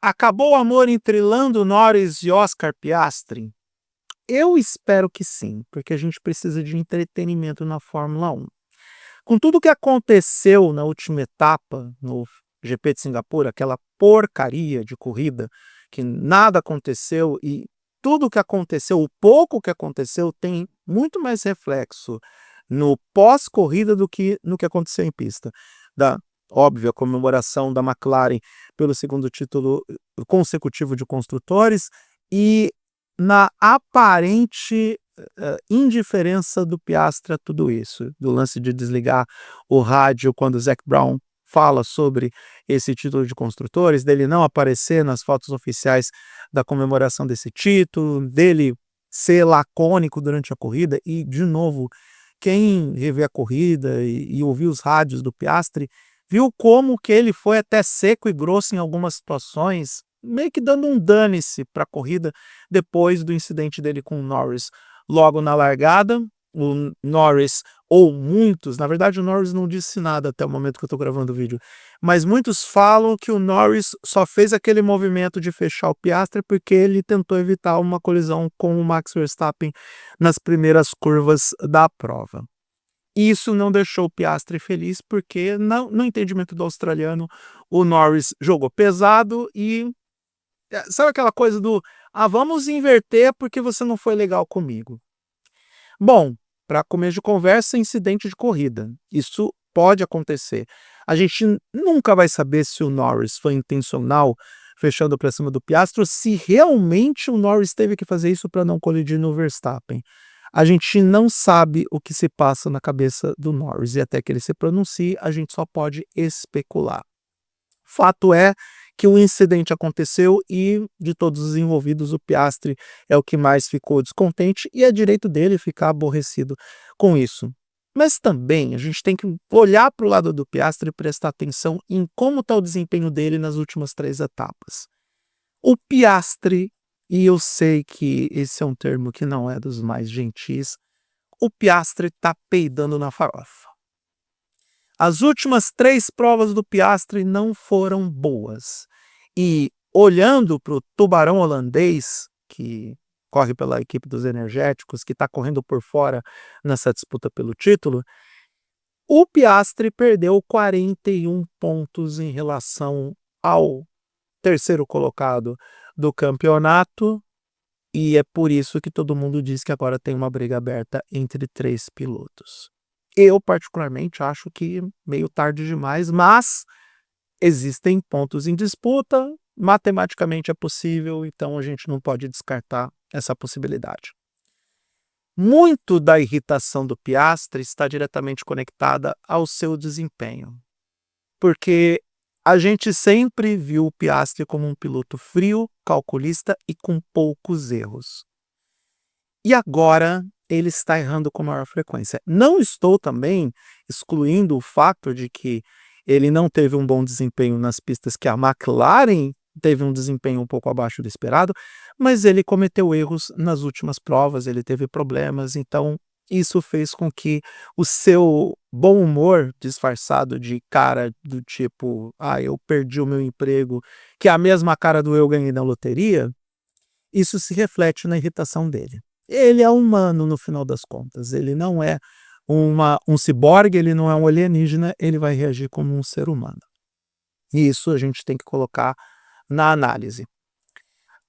Acabou o amor entre Lando Norris e Oscar Piastri? Eu espero que sim, porque a gente precisa de entretenimento na Fórmula 1. Com tudo que aconteceu na última etapa, no GP de Singapura, aquela porcaria de corrida, que nada aconteceu e tudo que aconteceu, o pouco que aconteceu, tem muito mais reflexo no pós-corrida do que no que aconteceu em pista. Da óbvia comemoração da McLaren pelo segundo título consecutivo de construtores e na aparente indiferença do Piastri a tudo isso, do lance de desligar o rádio quando o Zac Brown fala sobre esse título de construtores, dele não aparecer nas fotos oficiais da comemoração desse título, dele ser lacônico durante a corrida e, de novo, quem revê a corrida e ouviu os rádios do Piastri, viu como que ele foi até seco e grosso em algumas situações, meio que dando um dane-se para a corrida depois do incidente dele com o Norris. Logo na largada, o Norris, ou muitos, na verdade o Norris não disse nada até o momento que eu estou gravando o vídeo, mas muitos falam que o Norris só fez aquele movimento de fechar o Piastri porque ele tentou evitar uma colisão com o Max Verstappen nas primeiras curvas da prova. Isso não deixou o Piastri feliz porque, no entendimento do australiano, o Norris jogou pesado e sabe aquela coisa do vamos inverter porque você não foi legal comigo. Bom, para começo de conversa, incidente de corrida. Isso pode acontecer. A gente nunca vai saber se o Norris foi intencional fechando para cima do Piastri ou se realmente o Norris teve que fazer isso para não colidir no Verstappen. A gente não sabe o que se passa na cabeça do Norris e até que ele se pronuncie, a gente só pode especular. Fato é que o incidente aconteceu e, de todos os envolvidos, o Piastri é o que mais ficou descontente e é direito dele ficar aborrecido com isso. Mas também a gente tem que olhar para o lado do Piastri e prestar atenção em como está o desempenho dele nas últimas 3 etapas. O Piastri, e eu sei que esse é um termo que não é dos mais gentis, o Piastri está peidando na farofa. As últimas 3 provas do Piastri não foram boas. E olhando para o tubarão holandês, que corre pela equipe dos energéticos, que está correndo por fora nessa disputa pelo título, o Piastri perdeu 41 pontos em relação ao terceiro colocado do campeonato, e é por isso que todo mundo diz que agora tem uma briga aberta entre 3 pilotos. Eu, particularmente, acho que meio tarde demais, mas existem pontos em disputa, matematicamente é possível, então a gente não pode descartar essa possibilidade. Muito da irritação do Piastri está diretamente conectada ao seu desempenho, porque a gente sempre viu o Piastri como um piloto frio, calculista e com poucos erros. E agora ele está errando com maior frequência. Não estou também excluindo o fato de que ele não teve um bom desempenho nas pistas que a McLaren teve um desempenho um pouco abaixo do esperado, mas ele cometeu erros nas últimas provas, ele teve problemas, então isso fez com que o seu bom humor disfarçado de cara do tipo, eu perdi o meu emprego, que é a mesma cara do eu ganhei na loteria, isso se reflete na irritação dele. Ele é humano no final das contas, ele não é um ciborgue, ele não é um alienígena, ele vai reagir como um ser humano. E isso a gente tem que colocar na análise.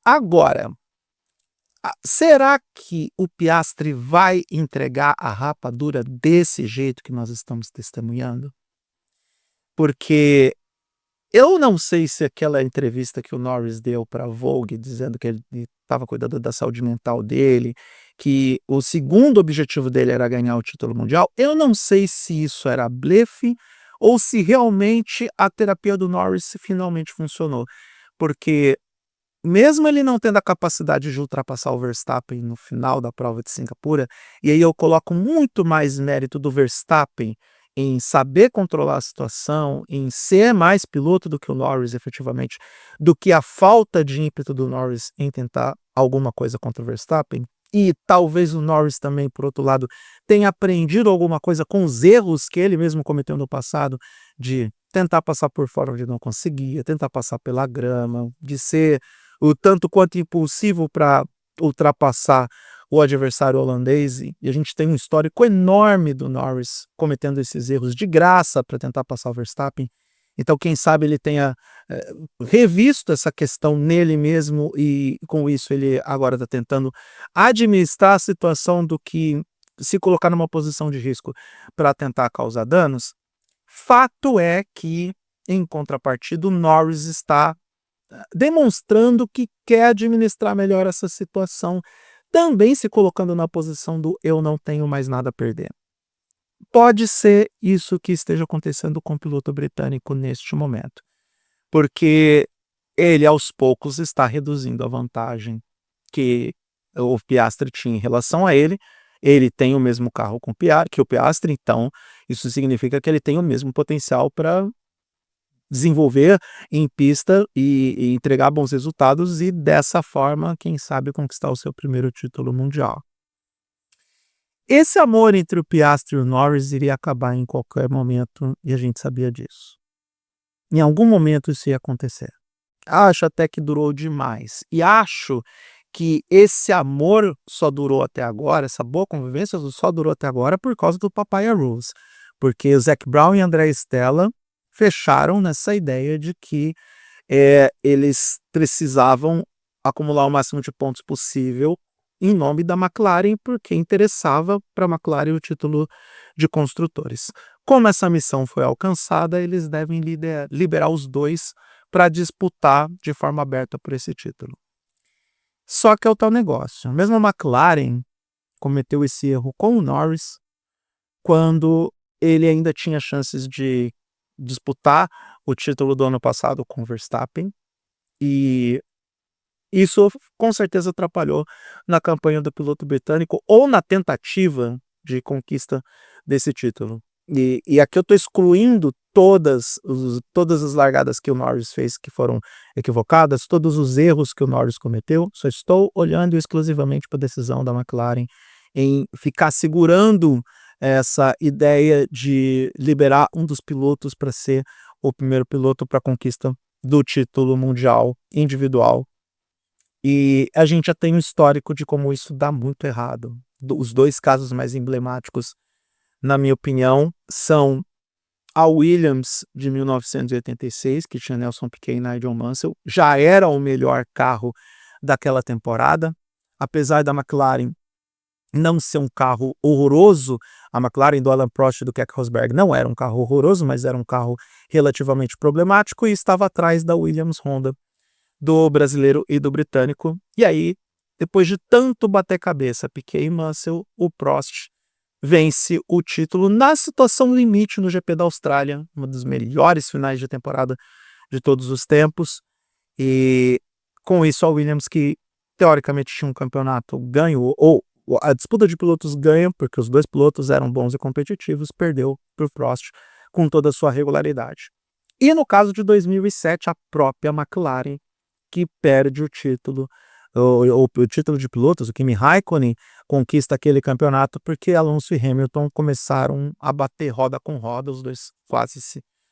Agora, será que o Piastri vai entregar a rapadura desse jeito que nós estamos testemunhando? Porque eu não sei se aquela entrevista que o Norris deu para a Vogue, dizendo que ele estava cuidando da saúde mental dele, que o segundo objetivo dele era ganhar o título mundial, eu não sei se isso era blefe ou se realmente a terapia do Norris finalmente funcionou. Porque mesmo ele não tendo a capacidade de ultrapassar o Verstappen no final da prova de Singapura, e aí eu coloco muito mais mérito do Verstappen em saber controlar a situação, em ser mais piloto do que o Norris efetivamente, do que a falta de ímpeto do Norris em tentar alguma coisa contra o Verstappen, e talvez o Norris também, por outro lado, tenha aprendido alguma coisa com os erros que ele mesmo cometeu no passado, de tentar passar por fora onde não conseguia, tentar passar pela grama, de ser o tanto quanto impulsivo para ultrapassar o adversário holandês. E a gente tem um histórico enorme do Norris cometendo esses erros de graça para tentar passar o Verstappen. Então, quem sabe ele tenha revisto essa questão nele mesmo e, com isso, ele agora está tentando administrar a situação do que se colocar numa posição de risco para tentar causar danos. Fato é que, em contrapartida, o Norris está demonstrando que quer administrar melhor essa situação, também se colocando na posição do eu não tenho mais nada a perder. Pode ser isso que esteja acontecendo com o piloto britânico neste momento, porque ele aos poucos está reduzindo a vantagem que o Piastri tinha em relação a ele. Ele tem o mesmo carro que o Piastri, então isso significa que ele tem o mesmo potencial para desenvolver em pista e entregar bons resultados e dessa forma, quem sabe, conquistar o seu primeiro título mundial. Esse amor entre o Piastri e o Norris iria acabar em qualquer momento e a gente sabia disso. Em algum momento isso ia acontecer. Acho até que durou demais. E acho que esse amor só durou até agora, essa boa convivência só durou até agora por causa do Papaya Rules. Porque o Zac Brown e André Stella fecharam nessa ideia de que eles precisavam acumular o máximo de pontos possível em nome da McLaren, porque interessava para a McLaren o título de construtores. Como essa missão foi alcançada, eles devem liberar os dois para disputar de forma aberta por esse título. Só que é o tal negócio. Mesmo a McLaren cometeu esse erro com o Norris quando ele ainda tinha chances de disputar o título do ano passado com o Verstappen, e isso com certeza atrapalhou na campanha do piloto britânico ou na tentativa de conquista desse título. E aqui eu estou excluindo todas as largadas que o Norris fez que foram equivocadas, todos os erros que o Norris cometeu, só estou olhando exclusivamente para a decisão da McLaren em ficar segurando essa ideia de liberar um dos pilotos para ser o primeiro piloto para a conquista do título mundial individual. E a gente já tem um histórico de como isso dá muito errado. Os dois casos mais emblemáticos, na minha opinião, são a Williams de 1986, que tinha Nelson Piquet e Nigel Mansell, já era o melhor carro daquela temporada, apesar da McLaren não ser um carro horroroso. A McLaren do Alan Prost e do Keck Rosberg não era um carro horroroso, mas era um carro relativamente problemático e estava atrás da Williams Honda, do brasileiro e do britânico. E aí, depois de tanto bater cabeça, Piquet e Mansell, o Prost vence o título na situação limite no GP da Austrália, uma das melhores finais de temporada de todos os tempos. E com isso a Williams, que teoricamente tinha um campeonato ganho, ou a disputa de pilotos ganha, porque os dois pilotos eram bons e competitivos, perdeu para o Prost com toda a sua regularidade. E no caso de 2007, a própria McLaren, que perde o título, o título de pilotos, o Kimi Raikkonen conquista aquele campeonato porque Alonso e Hamilton começaram a bater roda com roda, os dois quase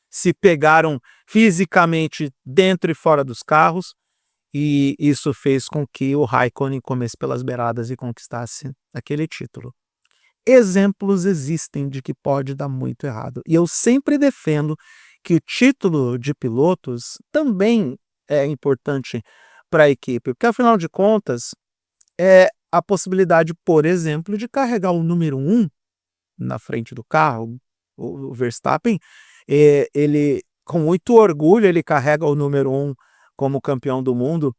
se pegaram fisicamente dentro e fora dos carros, e isso fez com que o Raikkonen comesse pelas beiradas e conquistasse aquele título. Exemplos existem de que pode dar muito errado, e eu sempre defendo que o título de pilotos também é importante para a equipe, porque afinal de contas é a possibilidade, por exemplo, de carregar o número 1 na frente do carro. O Verstappen, ele com muito orgulho ele carrega o número 1 como campeão do mundo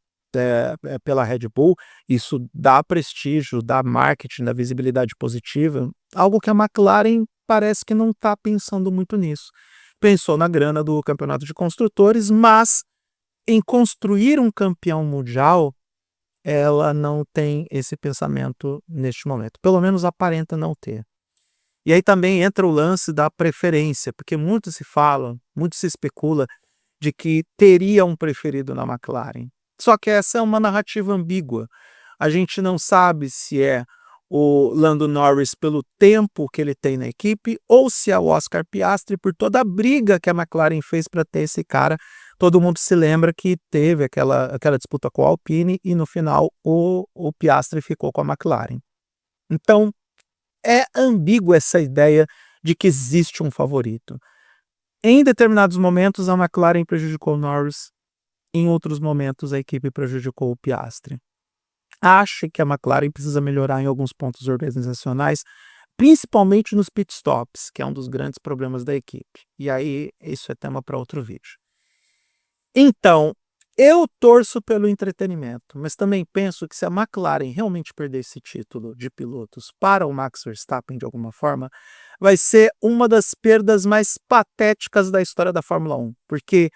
pela Red Bull. Isso dá prestígio, dá marketing, dá visibilidade positiva, algo que a McLaren parece que não está pensando muito nisso. Pensou na grana do campeonato de construtores, mas em construir um campeão mundial, ela não tem esse pensamento neste momento. Pelo menos aparenta não ter. E aí também entra o lance da preferência, porque muito se fala, muito se especula de que teria um preferido na McLaren. Só que essa é uma narrativa ambígua. A gente não sabe se é o Lando Norris pelo tempo que ele tem na equipe, ou se é o Oscar Piastri por toda a briga que a McLaren fez para ter esse cara. Todo mundo se lembra que teve aquela disputa com a Alpine e no final o Piastri ficou com a McLaren. Então, é ambígua essa ideia de que existe um favorito. Em determinados momentos, a McLaren prejudicou o Norris, em outros momentos, a equipe prejudicou o Piastri. Acho que a McLaren precisa melhorar em alguns pontos organizacionais, principalmente nos pitstops, que é um dos grandes problemas da equipe. E aí, isso é tema para outro vídeo. Então, eu torço pelo entretenimento, mas também penso que se a McLaren realmente perder esse título de pilotos para o Max Verstappen de alguma forma, vai ser uma das perdas mais patéticas da história da Fórmula 1, porque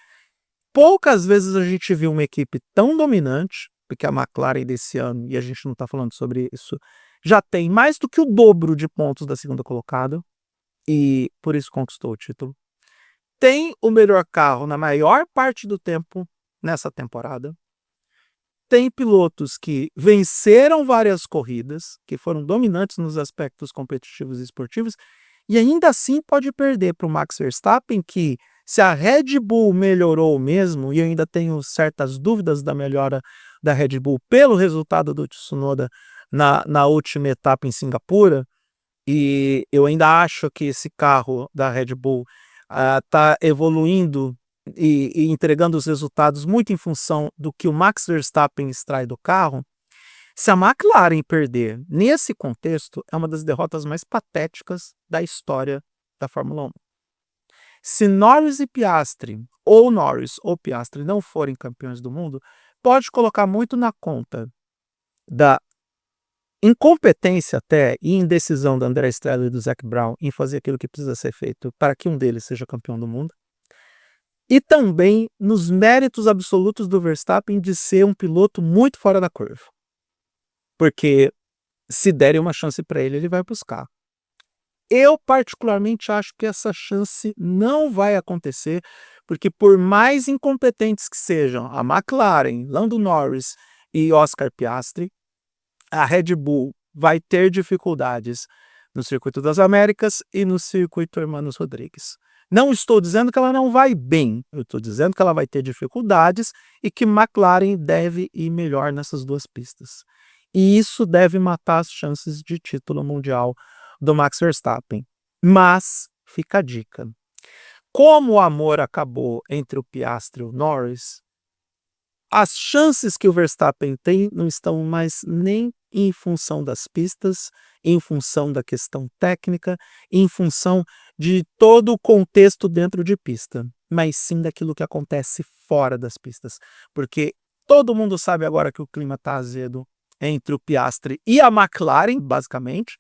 poucas vezes a gente viu uma equipe tão dominante, porque a McLaren desse ano, e a gente não está falando sobre isso, já tem mais do que o dobro de pontos da segunda colocada, e por isso conquistou o título. Tem o melhor carro na maior parte do tempo nessa temporada. Tem pilotos que venceram várias corridas, que foram dominantes nos aspectos competitivos e esportivos, e ainda assim pode perder para o Max Verstappen, que se a Red Bull melhorou mesmo, e eu ainda tenho certas dúvidas da melhora da Red Bull pelo resultado do Tsunoda na última etapa em Singapura, e eu ainda acho que esse carro da Red Bull está evoluindo e entregando os resultados muito em função do que o Max Verstappen extrai do carro. Se a McLaren perder nesse contexto, é uma das derrotas mais patéticas da história da Fórmula 1. Se Norris e Piastri, ou Norris ou Piastri, não forem campeões do mundo, pode colocar muito na conta da incompetência até e indecisão da André Stella e do Zac Brown em fazer aquilo que precisa ser feito para que um deles seja campeão do mundo. E também nos méritos absolutos do Verstappen de ser um piloto muito fora da curva. Porque se derem uma chance para ele, ele vai buscar. Eu particularmente acho que essa chance não vai acontecer, porque por mais incompetentes que sejam a McLaren, Lando Norris e Oscar Piastri, a Red Bull vai ter dificuldades no Circuito das Américas e no Circuito Hermanos Rodrigues. Não estou dizendo que ela não vai bem, eu estou dizendo que ela vai ter dificuldades e que McLaren deve ir melhor nessas duas pistas. E isso deve matar as chances de título mundial do Max Verstappen. Mas fica a dica. Como o amor acabou entre o Piastri e o Norris, as chances que o Verstappen tem não estão mais nem em função das pistas, em função da questão técnica, em função de todo o contexto dentro de pista, mas sim daquilo que acontece fora das pistas. Porque todo mundo sabe agora que o clima está azedo entre o Piastri e a McLaren, basicamente.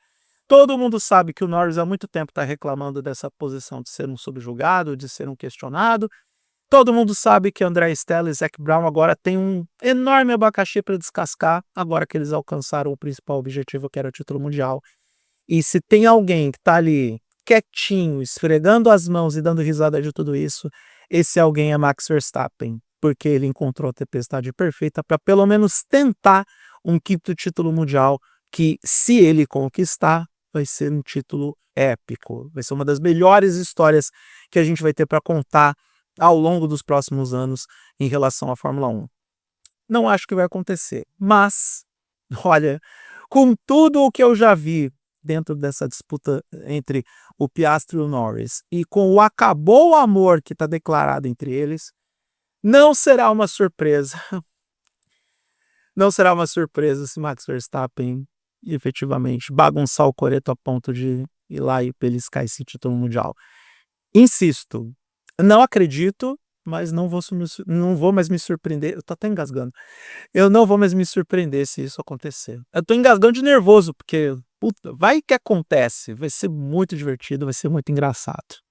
Todo mundo sabe que o Norris há muito tempo está reclamando dessa posição de ser um subjugado, de ser um questionado. Todo mundo sabe que André Stella e Zac Brown agora têm um enorme abacaxi para descascar, agora que eles alcançaram o principal objetivo, que era o título mundial. E se tem alguém que está ali quietinho, esfregando as mãos e dando risada de tudo isso, esse alguém é Max Verstappen, porque ele encontrou a tempestade perfeita para pelo menos tentar um quinto título mundial, que se ele conquistar, vai ser um título épico. Vai ser uma das melhores histórias que a gente vai ter para contar ao longo dos próximos anos em relação à Fórmula 1. Não acho que vai acontecer, mas, olha, com tudo o que eu já vi dentro dessa disputa entre o Piastri e o Norris, e com o acabou o amor que está declarado entre eles, não será uma surpresa. Não será uma surpresa se Max Verstappen efetivamente bagunçar o coreto a ponto de ir lá e beliscar esse título mundial. Insisto, não acredito, mas não vou mais me surpreender. Eu tô até engasgando. Eu não vou mais me surpreender se isso acontecer. Eu tô engasgando de nervoso, porque puta, vai que acontece. Vai ser muito divertido, vai ser muito engraçado.